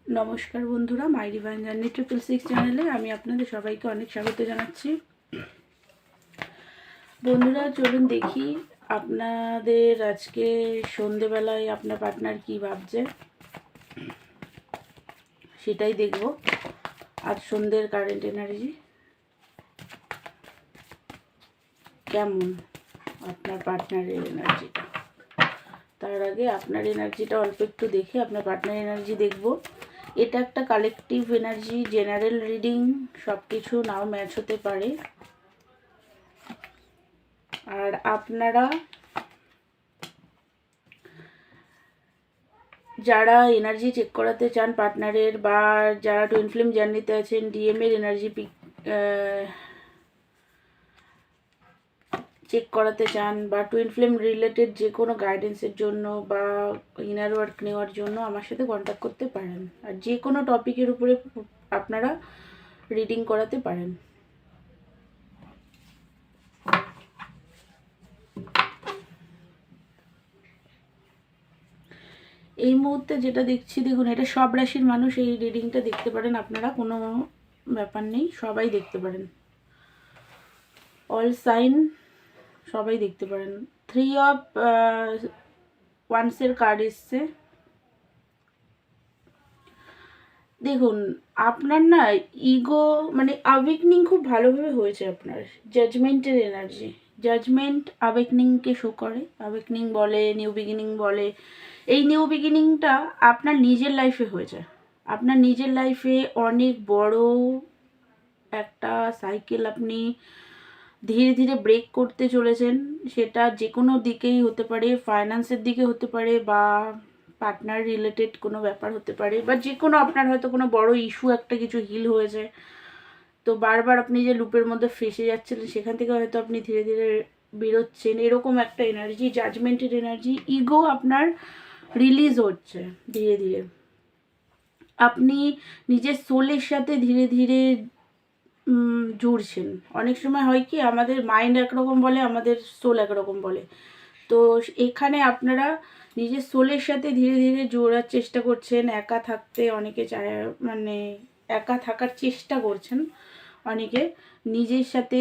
নমস্কার বন্ধুরা, মাই divine journey 666 চ্যানেলে আমি আপনাদের সবাইকে অনেক স্বাগত জানাচ্ছি। বন্ধুরা, চলুন দেখি আপনাদের আজকে সন্ধেবেলায় আপনার পার্টনার কি ভাবছে, সেটাই দেখব। আজ সন্ধ্যের কারেন্ট এনার্জি কেমন, আপনার পার্টনারের এনার্জিটা। তার আগে আপনার এনার্জিটা অল্প একটু দেখে আপনার পার্টনার এনার্জি দেখব। এটা একটা কালেকটিভ এনার্জি, জেনারেল রিডিং, সব কিছু নাও ম্যাচ হতে পারে। আর আপনারা যারা এনার্জি চেক করাতে চান পার্টনারের, বা যারা টুইন ফ্লেম জার্নিতে আছেন, ডিএমের এনার্জি চেক করাতে চান, বা টুইন ফ্লেম রিলেটেড যে কোনো গাইডেন্সের জন্য বা ইনার ওয়ার্ক নেওয়ার জন্য আমার সাথে কন্ট্যাক্ট করতে পারেন। আর যে কোনো টপিকের উপরে আপনারা রিডিং করাতে পারেন। এই মুহূর্তে যেটা দেখছি, দেখুন, এটা সব রাশির মানুষ এই রিডিংটা দেখতে পারেন আপনারা, কোনো ব্যাপার নেই, সবাই দেখতে পারেন। অল সাইন সবাই দেখতে পারেন। 3 অফ ওয়ান্সের কার্ড এসছে। দেখুন, আপনার না ইগো মানে আওয়েকনিং খুব ভালোভাবে হয়েছে আপনার। জাজমেন্টের এনার্জি, জাজমেন্ট আওয়েকনিংকে শো করে। আওয়েকনিং বলে, নিউ বিগিনিং বলে। এই নিউ বিগিনিংটা আপনার নিজের লাইফে হয়েছে। আপনার নিজের লাইফে অনেক বড় একটা সাইকেল আপনি ধীরে ধীরে ব্রেক করতে চলেছেন। সেটা যে কোনো দিকেই হতে পারে, ফাইন্যান্সের দিকে হতে পারে, বা পার্টনার রিলেটেড কোনো ব্যাপার হতে পারে, বা যে কোনো আপনার হয়তো কোনো বড় ইস্যু একটা কিছু হিল হয়েছে, তো বারবার আপনি যে লুপের মধ্যে ফেসে যাচ্ছিলেন সেখান থেকে হয়তো আপনি ধীরে ধীরে বেরোচ্ছেন, এরকম একটা এনার্জি, জাজমেন্টের এনার্জি। ইগো আপনার রিলিজ হচ্ছে ধীরে ধীরে। আপনি নিজের সোলের সাথে ধীরে ধীরে জুড়ছেন। অনেক সময় হয় কি, আমাদের মাইন্ড একরকম বলে, আমাদের সোল একরকম বলে। তো এখানে আপনারা নিজের সোলের সাথে ধীরে ধীরে জোড়ার চেষ্টা করছেন। একা থাকতে অনেকে চায়, মানে একা থাকার চেষ্টা করছেন অনেকে। নিজের সাথে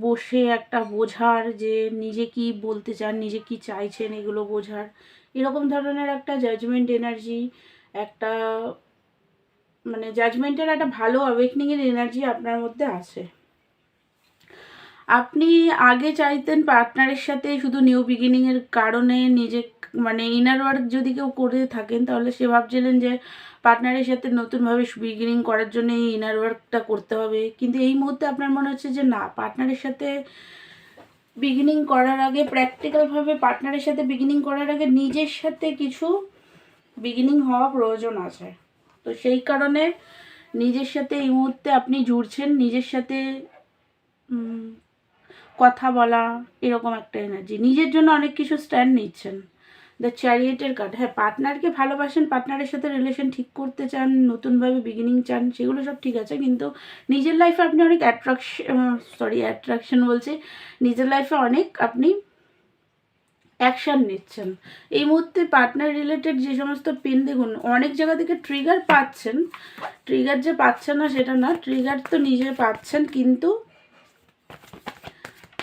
বসে একটা বোঝার, যে নিজে কি বলতে চান, নিজে কি চাইছেন, এগুলো বোঝার, এরকম ধরনের একটা জাজমেন্ট এনার্জি, একটা মানে জাজমেন্টের একটা ভালো অ্যাওয়েকনিংয়ের এনার্জি আপনার মধ্যে আছে। আপনি আগে চাইতেন পার্টনারের সাথে শুধু নিউ বিগিনিংয়ের কারণে নিজে, মানে ইনার ওয়ার্ক যদি কেউ করে থাকেন তাহলে সে ভাবছিলেন যে পার্টনারের সাথে নতুনভাবে বিগিনিং করার জন্য এই ইনার ওয়ার্কটা করতে হবে। কিন্তু এই মুহূর্তে আপনার মনে হচ্ছে যে না, পার্টনারের সাথে বিগিনিং করার আগে, প্র্যাকটিক্যালভাবে পার্টনারের সাথে বিগিনিং করার আগে নিজের সাথে কিছু বিগিনিং হওয়া প্রয়োজন আছে। তো সেই কারণে নিজের সাথে এই মুহূর্তে আপনি জুড়ছেন, নিজের সাথে কথা বলা, এরকম একটা এনার্জি। নিজের জন্য অনেক কিছু স্ট্যান্ড নিচ্ছেন। দ্য চ্যারিয়েটের কার্ড, হ্যাঁ, পার্টনারকে ভালোবাসেন, পার্টনারের সাথে রিলেশন ঠিক করতে চান, নতুনভাবে বিগিনিং চান, সেগুলো সব ঠিক আছে। কিন্তু নিজের লাইফে আপনি অনেক অ্যাট্রাকশন বলছে, নিজের লাইফে অনেক আপনি অ্যাকশান নিচ্ছেন এই মুহূর্তে। পার্টনার রিলেটেড যে সমস্ত পেন, দেখুন, অনেক জায়গা থেকে ট্রিগার পাচ্ছেন। ট্রিগার যে পাচ্ছেন না সেটা না, ট্রিগার তো নিজে পাচ্ছেন, কিন্তু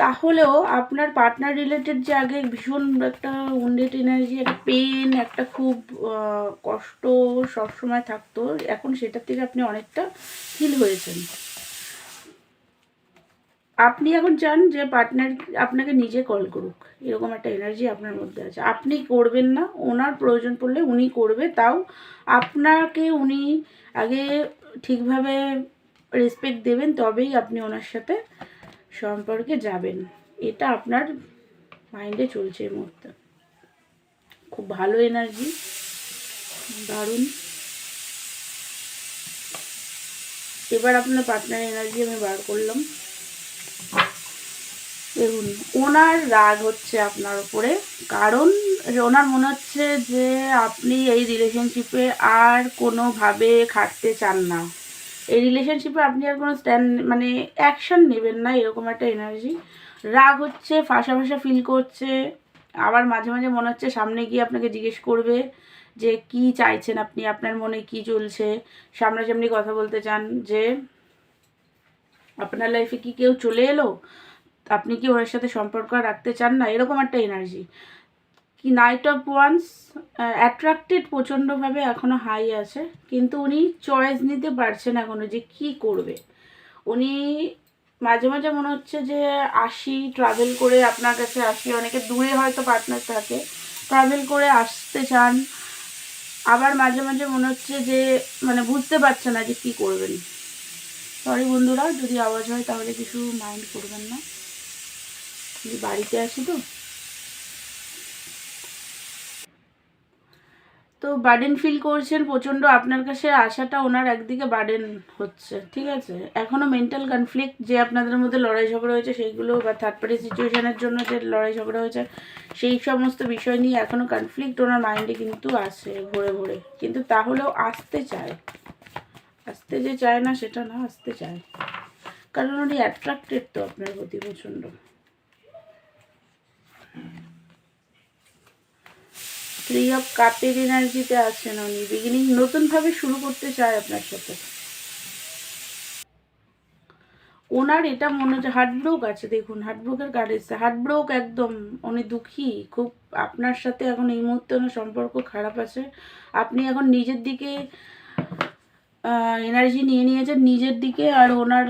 তাহলেও আপনার পার্টনার রিলেটেড যে আগে ভীষণ একটা উন্ডেড এনার্জি, একটা পেন, একটা খুব কষ্ট সবসময় থাকতো, এখন সেটার থেকে আপনি অনেকটা হিল হয়েছেন। আপনি এখন চান যে পার্টনার আপনাকে নিজে কল করুক, এরকম একটা এনার্জি আপনার মধ্যে আছে। আপনি করবেন না, ওনার প্রয়োজন পড়লে উনি করবে, তাও আপনাকে উনি আগে ঠিকভাবে রেসপেক্ট দেবেন, তবেই আপনি ওনার সাথে সম্পর্কে যাবেন। এটা আপনার মাইন্ডে চলছে এই মুহূর্তে। খুব ভালো এনার্জি, দারুণ। এবার আপনার পার্টনার এনার্জি আমি বার করলাম। দেখুন, ওনার রাগ হচ্ছে আপনার উপরে, কারণ ওনার মনে হচ্ছে যে আপনি এই রিলেশনশিপে আর কোনোভাবে খাটতে চান না। এই রিলেশনশিপে আপনি আর কোনো মানে অ্যাকশন নেবেন না, এরকম একটা এনার্জি। রাগ হচ্ছে, ফাঁসা ফাঁসা ফিল করছে। আবার মাঝে মাঝে মনে হচ্ছে সামনে গিয়ে আপনাকে জিজ্ঞেস করবে যে কি চাইছেন আপনি, আপনার মনে কি চলছে, সামনাসামনি কথা বলতে চান, যে আপনার লাইফে কি কেউ চলে এলো, আপনি কি ওর সাথে সম্পর্ক রাখতে চান না, এরকম একটা এনার্জি। কি নাইট অফ ওয়ান্স অ্যাট্রাক্টেড প্রচণ্ডভাবে এখনও হাই আছে, কিন্তু উনি চয়েস নিতে পারছেন এখনও যে কি করবে। উনি মাঝে মাঝে মনে হচ্ছে যে ট্রাভেল করে আপনার কাছে অনেকে দূরে হয়তো পার্টনার থাকে, ট্রাভেল করে আসতে চান। আবার মাঝে মাঝে মনে হচ্ছে যে মানে বুঝতে পারছে না যে কী করবেন। সরি বন্ধুরা, যদি আওয়াজ হয় তাহলে কিছু মাইন্ড করবেন না, বাড়িতে আছি তো। তো বার্ডেন ফিল করছেন প্রচণ্ড, আপনার কাছে আসাটা ওনার একদিকে বার্ডেন হচ্ছে, ঠিক আছে। এখনও মেন্টাল কনফ্লিক্ট যে আপনাদের মধ্যে লড়াই ঝগড়া হয়েছে সেইগুলো, বা থার্ড পার্টি সিচুয়েশানের জন্য যে লড়াই ঝগড়া হয়েছে সেই সমস্ত বিষয় নিয়ে এখনও কনফ্লিক্ট ওনার মাইন্ডে কিন্তু আসে ভরে ভরে, কিন্তু তাহলেও আসতে চায়। আসতে যে চায় না সেটা না, আসতে চায়, কারণ উনি অ্যাট্রাক্টেড তো আপনার প্রতি প্রচণ্ড। থ্রি অফ কাপের এনার্জিতে আছেন উনি, বিগিনিং নতুনভাবে শুরু করতে চায় আপনার সাথে। ওনার এটা মনে হচ্ছে হার্টব্রোক আছে, দেখুন হার্টব্রোকের কার্ড এসছে, হার্টব্রোক একদম, উনি দুঃখী খুব আপনার সাথে। এখন এই মুহূর্তে ওনার সম্পর্ক খারাপ আছে, আপনি এখন নিজের দিকে এনার্জি নিয়ে নিয়েছেন নিজের দিকে, আর ওনার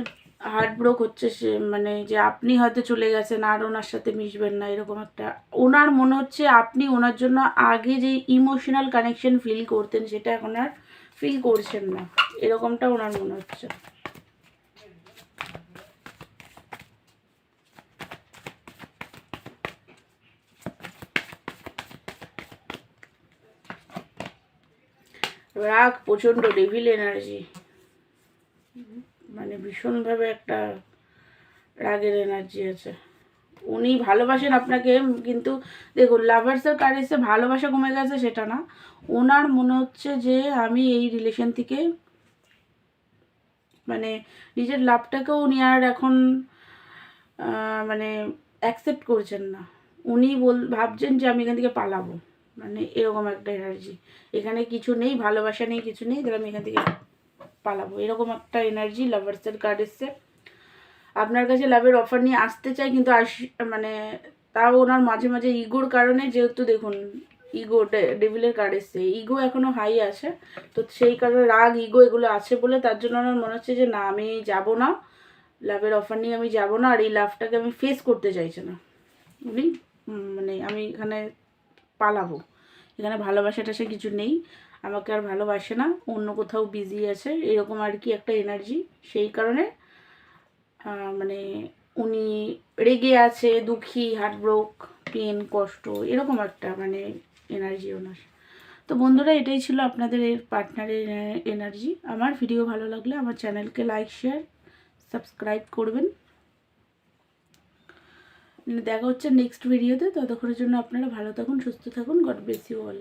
হার্টব্রোক হচ্ছে সে, মানে যে আপনি হয়তো চলে গেছেন আর ওনার সাথে মিশবেন না, এরকম একটা ওনার মনে হচ্ছে। আপনি ওনার জন্য আগে যে ইমোশনাল কানেকশন ফিল করতেন সেটা এখন আর ফিল করছেন না, এরকমটা ওনার মনে হচ্ছে। রাগ প্রচণ্ড, ডেভিল এনার্জি, মানে ভীষণভাবে একটা রাগের এনার্জি আছে। উনি ভালোবাসেন আপনাকে, কিন্তু দেখুন লাভার্সের কার্ড এসে ভালোবাসা কমে গেছে সেটা না, ওনার মনে হচ্ছে যে আমি এই রিলেশন থেকে মানে নিজের লাভটাকেও উনি আর এখন মানে অ্যাকসেপ্ট করছেন না। উনি ভাবছেন যে আমি এখান থেকে পালাবো, মানে এরকম একটা এনার্জি। এখানে কিছু নেই, ভালোবাসা নেই, কিছু নেই, তাহলে আমি এখান থেকে পালাবো, এরকম একটা এনার্জি লাভার্সের কার্ড এসছে। আপনার কাছে লাভের অফার নিয়ে আসতে চাই, কিন্তু মানে তাও ওনার মাঝে মাঝে ইগোর কারণে, যেহেতু দেখুন ইগো ডেভিলের কার্ড এসছে, ইগো এখনও হাই আছে, তো সেই কারণে রাগ ইগো এগুলো আছে বলে তার জন্য ওনার মনে হচ্ছে যে না আমি যাব না, লাভের অফার নিয়ে আমি যাব না, আর এই লাভটাকে আমি ফেস করতে চাইছে না উনি, মানে আমি এখানে পালাবো, এখানে ভালোবাসাটা সে কিছু নেই, আমাকে আর ভালোবাসে না, অন্য কোথাও বিজি আছে, এরকম আর কি একটা এনার্জি। সেই কারণে মানে উনি রেগে আছে, দুঃখী, হার্টব্রোক, পেন, কষ্ট, এরকম একটা মানে এনার্জি ওনার। তো বন্ধুরা, এটাই ছিল আপনাদের এর পার্টনারের এনার্জি। আমার ভিডিও ভালো লাগলে আমার চ্যানেলকে লাইক শেয়ার সাবস্ক্রাইব করবেন। দেখা হচ্ছে নেক্সট ভিডিওতে, ততক্ষণের জন্য আপনারা ভালো থাকুন, সুস্থ থাকুন, গড ব্লেস ইউ অল।